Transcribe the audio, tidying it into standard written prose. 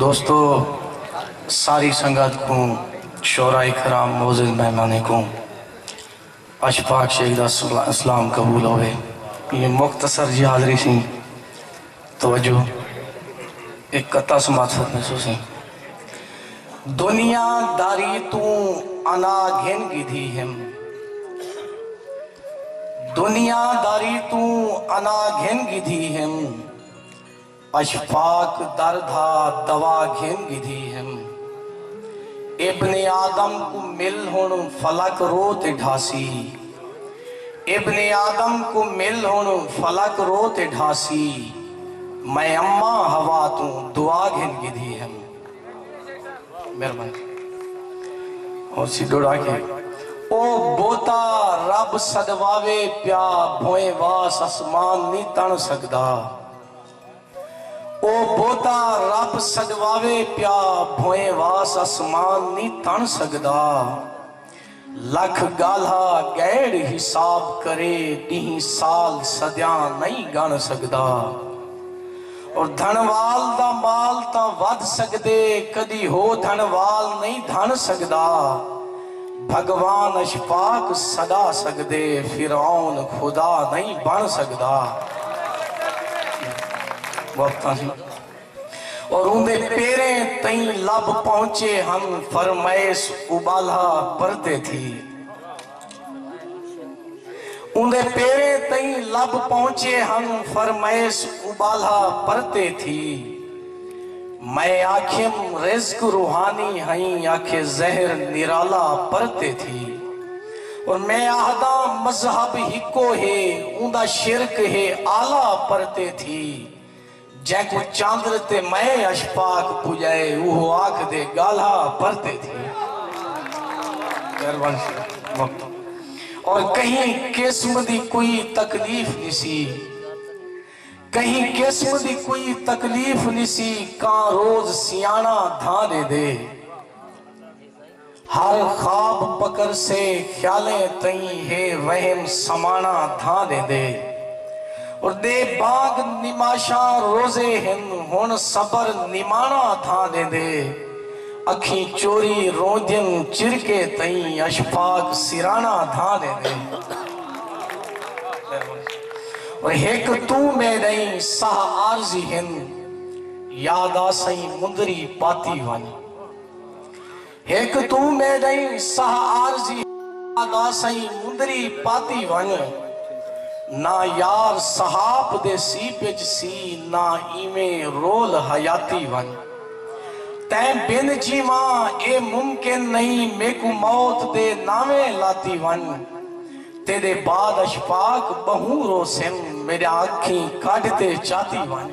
दोस्तों सारी संगत को शोराए कराम मोज़िज़ मेहमाने को अशफाक शेख दा सलाम कबूल होवे। ये मुख्तसर जी हाज़री सी तवज्जो एक कथा समात महसूस है। दुनियादारी तू अना घिन गिधी हिम, दुनियादारी तू अना घिन गिधी हिम, अशफाक दर्दा दवा घिन गिधी हिम। इब्ने आदम को मिल हुन फलक रोते ढासी, इब्ने आदम को मिल हुन फलक रोते ढासी, मैं अम्मा हवा तू दुआ घिन गिधी हिम। मेहरबानी और सिद्धोड़ा के ओ बोता रब सदवावे प्या भोए वास आसमान नहीं तन सकदा। ओ बोता रब सदवावे प्या भोए वास आसमान नहीं तन सकदा। लख गाल्हा गैर हिसाब करे दी साल सदियां नहीं गण सकदा। और धनवाल दा माल ता वध सकदे कदी हो धनवाल नहीं धन सकदा। भगवान अशफाक सदा सकदे फिरौन खुदा नहीं बन सकदा। और उनके पेरे तई लब पहुंचे हम फरमाइश उबाला परते थी। उनके पेरे तई लब पहुंचे हम फरमाइश उबाला परते थी। मैं आखिम रिज़्क रूहानी हई आखे जहर निराला परते थी। और मैं आहदा मजहब हिको है उनका शिरक है आला परते थी। जैको चांद्र ते मैं अशफाक पुजाए वो आख दे गाला परते थी। और कहीं किस्म दी कोई तकलीफ निसी, कहीं किस्म दी कोई तकलीफ निसी का रोज सियाना धाने दे। हर ख्वाब पकड़ से ख्यालें तई है वहम समाना धाने दे। और दे बाग निमाशा रोजे हिन हुन सबर निमाना धाने दे। अखी चोरी रोजन चिरके तई अशफाक सिराना धाने दे। और एक तू में नहीं सह आरजी हिन याद आसई मुंदरी पाती वन। एक तू में नहीं सह आरजी याद आसई मुंदरी पाती वन। ना यार सहाब दे सीपेज सी ना इमे रोल हयाती वन। तैं बिन जीवा ए मुमकिन नहीं मेकू मौत दे नावे लाती वन। तेरे बाद अशफाक बहु रोसिम मेरे आँखी काटते चाहती वन।